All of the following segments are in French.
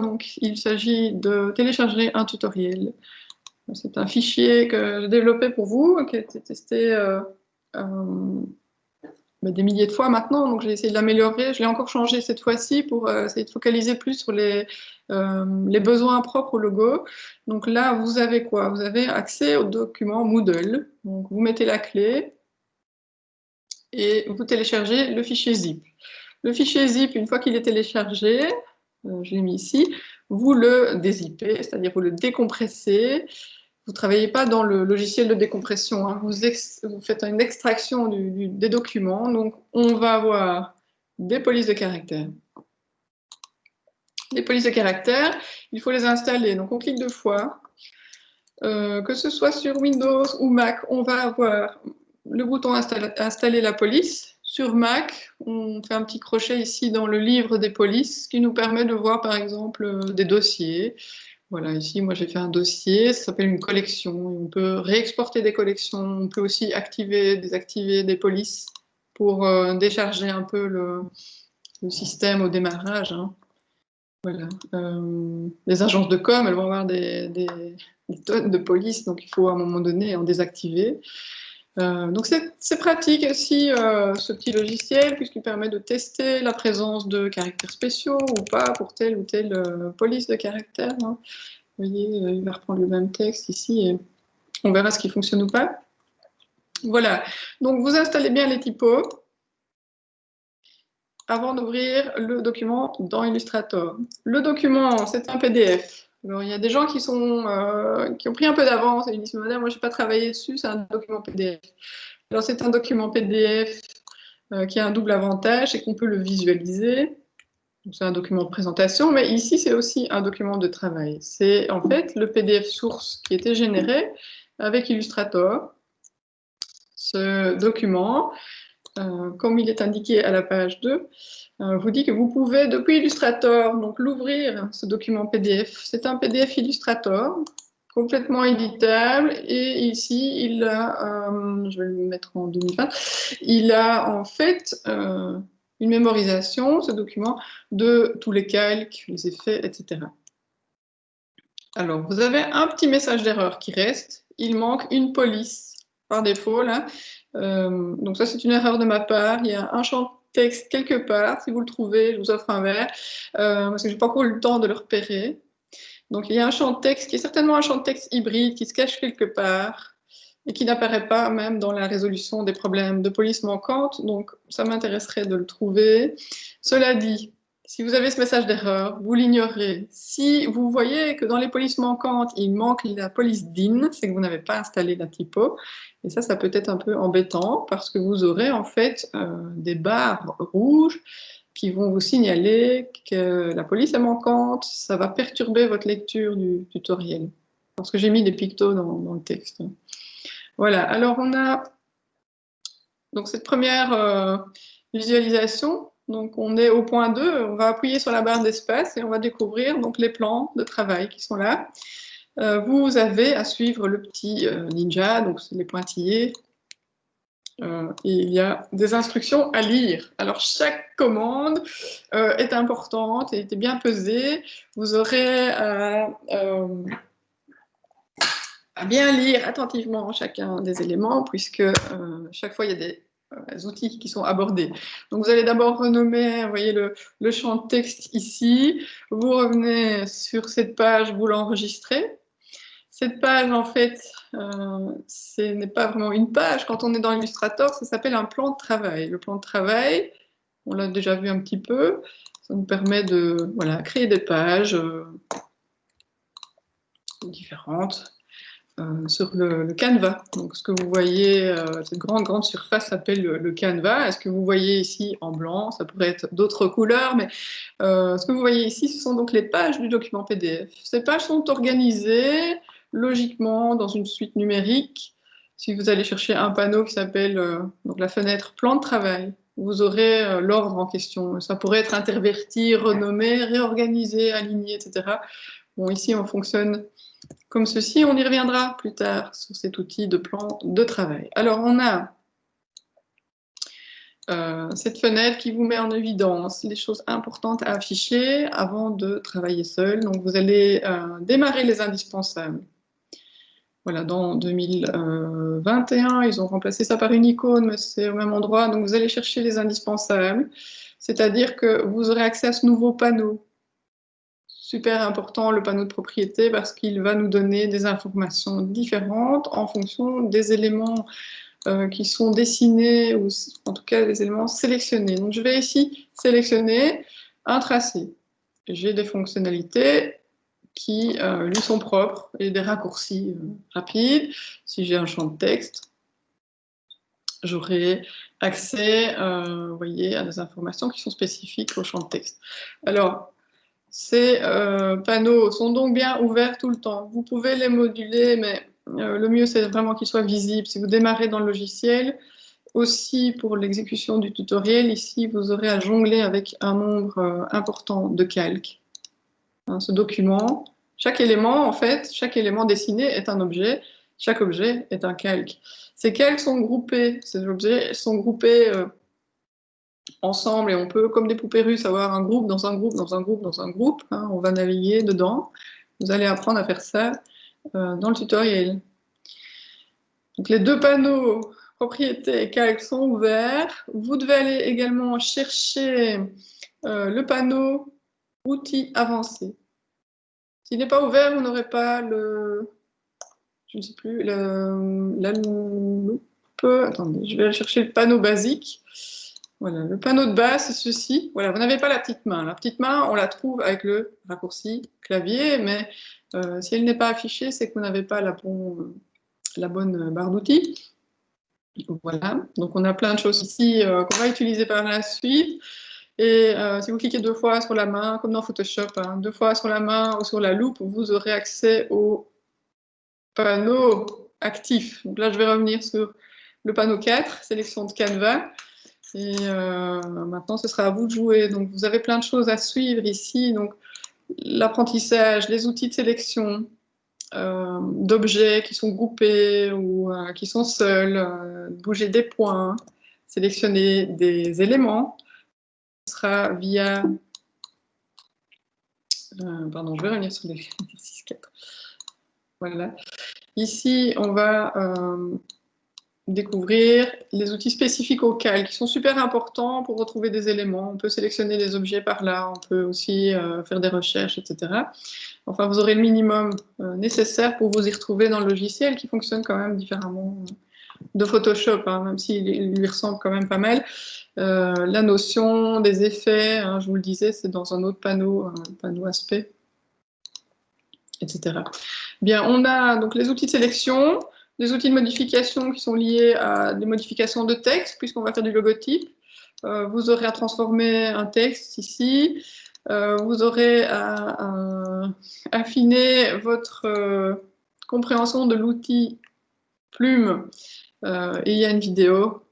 Donc, il s'agit de télécharger un tutoriel. C'est un fichier que j'ai développé pour vous, qui a été testé des milliers de fois maintenant, donc j'ai essayé de l'améliorer. Je l'ai encore changé cette fois-ci pour essayer de focaliser plus sur les besoins propres au logo. Donc là, vous avez quoi? Vous avez accès au document Moodle. Donc vous mettez la clé et vous téléchargez le fichier zip. Le fichier zip, une fois qu'il est téléchargé, je l'ai mis ici, vous le dézippez, c'est-à-dire vous le décompressez. Vous ne travaillez pas dans le logiciel de décompression, hein. Vous faites une extraction des documents. Donc, on va avoir des polices de caractère. Les polices de caractère, il faut les installer. Donc, on clique deux fois. Que ce soit sur Windows ou Mac, on va avoir le bouton installer la police. Sur Mac, on fait un petit crochet ici dans le livre des polices, qui nous permet de voir, par exemple, des dossiers. Voilà, ici, moi, j'ai fait un dossier, ça s'appelle une collection. On peut réexporter des collections, on peut aussi activer, désactiver des polices pour décharger un peu le système au démarrage, hein. Voilà. Les agences de com, elles vont avoir des tonnes de polices, donc il faut à un moment donné en désactiver. Donc c'est pratique aussi ce petit logiciel, puisqu'il permet de tester la présence de caractères spéciaux ou pas pour telle ou telle police de caractère, hein. Vous voyez, il va reprendre le même texte ici et on verra ce qui fonctionne ou pas. Voilà, donc vous installez bien les typos avant d'ouvrir le document dans Illustrator. Le document, c'est un PDF. Alors, il y a des gens qui ont pris un peu d'avance et ils disent, moi, je n'ai pas travaillé dessus, c'est un document PDF. Alors, c'est un document PDF qui a un double avantage, c'est qu'on peut le visualiser. C'est un document de présentation, mais ici, c'est aussi un document de travail. C'est en fait le PDF source qui était généré avec Illustrator. Ce document, comme il est indiqué à la page 2, vous dit que vous pouvez, depuis Illustrator, donc l'ouvrir, ce document PDF. C'est un PDF Illustrator, complètement éditable, et ici, il a, je vais le mettre en 2020, il a en fait une mémorisation, ce document, de tous les calques, les effets, etc. Alors, vous avez un petit message d'erreur qui reste, il manque une police par défaut, là. Donc ça, c'est une erreur de ma part, il y a un champ texte quelque part, si vous le trouvez, je vous offre un verre, parce que je n'ai pas encore eu le temps de le repérer. Donc il y a un champ de texte qui est certainement un champ de texte hybride qui se cache quelque part et qui n'apparaît pas même dans la résolution des problèmes de police manquante, donc ça m'intéresserait de le trouver. Cela dit, si vous avez ce message d'erreur, vous l'ignorez. Si vous voyez que dans les polices manquantes, il manque la police DIN, c'est que vous n'avez pas installé la typo. Et ça peut être un peu embêtant parce que vous aurez en fait des barres rouges qui vont vous signaler que la police est manquante. Ça va perturber votre lecture du tutoriel. Parce que j'ai mis des pictos dans le texte. Voilà, alors on a donc cette première visualisation. Donc on est au point 2, on va appuyer sur la barre d'espace et on va découvrir donc les plans de travail qui sont là. Vous avez à suivre le petit ninja, donc c'est les pointillés. Et il y a des instructions à lire. Alors chaque commande est importante et est bien pesée. Vous aurez à bien lire attentivement chacun des éléments, puisque chaque fois il y a des outils qui sont abordés. Donc vous allez d'abord renommer, vous voyez le champ de texte ici, vous revenez sur cette page, vous l'enregistrez. Cette page, en fait, ce n'est pas vraiment une page. Quand on est dans Illustrator, ça s'appelle un plan de travail. Le plan de travail, on l'a déjà vu un petit peu, ça nous permet de créer des pages différentes sur le canevas. Donc, ce que vous voyez, cette grande surface s'appelle le canevas. Est-ce que vous voyez ici en blanc? Ça pourrait être d'autres couleurs, mais ce que vous voyez ici, ce sont donc les pages du document PDF. Ces pages sont organisées logiquement dans une suite numérique. Si vous allez chercher un panneau qui s'appelle donc la fenêtre plan de travail, vous aurez l'ordre en question. Ça pourrait être interverti, renommé, réorganisé, aligné, etc. Bon, ici, on fonctionne comme ceci. On y reviendra plus tard sur cet outil de plan de travail. Alors, on a cette fenêtre qui vous met en évidence les choses importantes à afficher avant de travailler seul. Donc, vous allez démarrer les indispensables. Voilà, dans 2021, ils ont remplacé ça par une icône, mais c'est au même endroit. Donc, vous allez chercher les indispensables, c'est-à-dire que vous aurez accès à ce nouveau panneau. Super important, le panneau de propriété, parce qu'il va nous donner des informations différentes en fonction des éléments qui sont dessinés, ou en tout cas des éléments sélectionnés. Donc, je vais ici sélectionner un tracé. J'ai des fonctionnalités qui lui sont propres et des raccourcis rapides. Si j'ai un champ de texte, j'aurai accès vous voyez, à des informations qui sont spécifiques au champ de texte. Alors, ces panneaux sont donc bien ouverts tout le temps. Vous pouvez les moduler, mais le mieux, c'est vraiment qu'ils soient visibles. Si vous démarrez dans le logiciel, aussi pour l'exécution du tutoriel, ici, vous aurez à jongler avec un nombre important de calques. Hein, ce document, chaque élément, en fait, chaque élément dessiné est un objet, chaque objet est un calque. Ces calques sont groupés, ces objets sont groupés ensemble, et on peut, comme des poupées russes, avoir un groupe dans un groupe, dans un groupe, dans un groupe. Hein, on va naviguer dedans. Vous allez apprendre à faire ça dans le tutoriel. Donc les deux panneaux propriété et calque sont ouverts. Vous devez aller également chercher le panneau outils avancés. S'il n'est pas ouvert, vous n'aurez pas le, je ne sais plus, la loupe. Attendez, je vais aller chercher le panneau basique. Voilà, le panneau de base, c'est ceci. Voilà, vous n'avez pas la petite main. La petite main, on la trouve avec le raccourci clavier, mais si elle n'est pas affichée, c'est que vous n'avez pas la bonne barre d'outils. Voilà, donc on a plein de choses ici qu'on va utiliser par la suite. Et si vous cliquez 2 fois sur la main, comme dans Photoshop, hein, 2 fois sur la main ou sur la loupe, vous aurez accès au panneau actif. Donc là, je vais revenir sur le panneau 4, sélection de canevas. Et maintenant, ce sera à vous de jouer. Donc, vous avez plein de choses à suivre ici. Donc, l'apprentissage, les outils de sélection d'objets qui sont groupés ou qui sont seuls, bouger des points, sélectionner des éléments. Ce sera via... pardon, je vais revenir sur l'exercice 4. Voilà. Ici, on va découvrir les outils spécifiques au calque qui sont super importants pour retrouver des éléments. On peut sélectionner des objets par là, on peut aussi faire des recherches, etc. Enfin, vous aurez le minimum nécessaire pour vous y retrouver dans le logiciel qui fonctionne quand même différemment de Photoshop, hein, même s'il lui ressemble quand même pas mal. La notion des effets, hein, je vous le disais, c'est dans un autre panneau, un panneau aspect, etc. Bien, on a donc les outils de sélection, des outils de modification qui sont liés à des modifications de texte, puisqu'on va faire du logotype. Vous aurez à transformer un texte ici. Vous aurez à affiner votre compréhension de l'outil plume. Et il y a une vidéo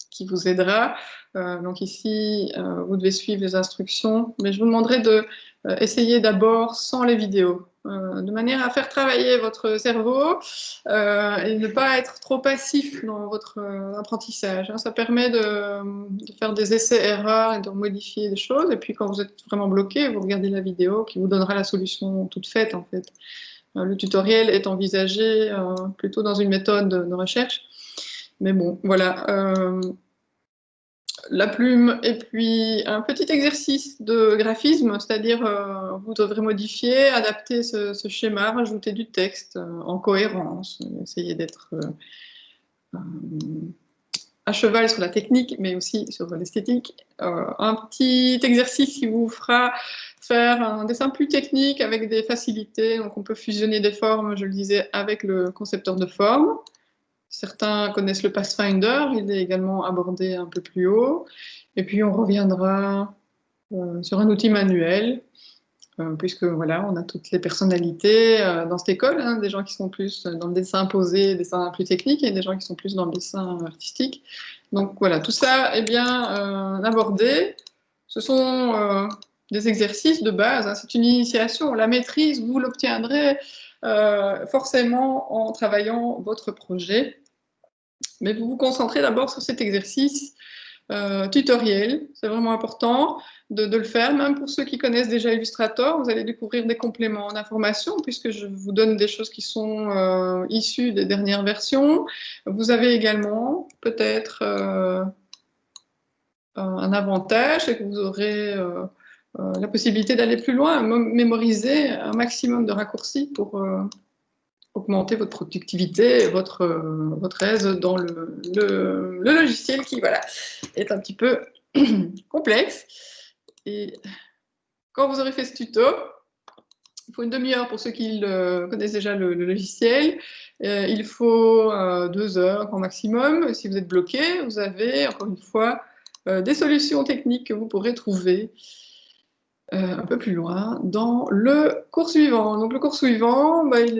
qui vous aidera. Donc ici, vous devez suivre les instructions, mais je vous demanderai de essayer d'abord sans les vidéos, de manière à faire travailler votre cerveau et ne pas être trop passif dans votre apprentissage. Hein. Ça permet de faire des essais-erreurs et de modifier des choses, et puis quand vous êtes vraiment bloqué, vous regardez la vidéo qui vous donnera la solution toute faite, en fait. Le tutoriel est envisagé plutôt dans une méthode de recherche, mais bon, voilà. La plume, et puis un petit exercice de graphisme, c'est-à-dire vous devrez modifier, adapter ce schéma, rajouter du texte en cohérence, essayer d'être à cheval sur la technique, mais aussi sur l'esthétique. Un petit exercice qui vous fera faire un dessin plus technique avec des facilités. Donc on peut fusionner des formes, je le disais, avec le concepteur de formes. Certains connaissent le Pathfinder, il est également abordé un peu plus haut. Et puis on reviendra sur un outil manuel, puisque voilà, on a toutes les personnalités dans cette école, hein, des gens qui sont plus dans le dessin posé, dessin plus technique, et des gens qui sont plus dans le dessin artistique. Donc voilà, tout ça est bien abordé. Ce sont des exercices de base, hein, c'est une initiation. La maîtrise, vous l'obtiendrez forcément en travaillant votre projet. Mais vous vous concentrez d'abord sur cet exercice tutoriels. C'est vraiment important de le faire, même pour ceux qui connaissent déjà Illustrator. Vous allez découvrir des compléments d'information puisque je vous donne des choses qui sont issues des dernières versions. Vous avez également peut-être un avantage, c'est que vous aurez la possibilité d'aller plus loin, mémoriser un maximum de raccourcis pour augmenter votre productivité, votre aise dans le logiciel qui voilà, est un petit peu complexe. Et quand vous aurez fait ce tuto, il faut une demi-heure pour ceux qui connaissent déjà le logiciel. Il faut 2 heures au maximum. Si vous êtes bloqué, vous avez encore une fois des solutions techniques que vous pourrez trouver un peu plus loin dans le cours suivant. Donc le cours suivant, bah, il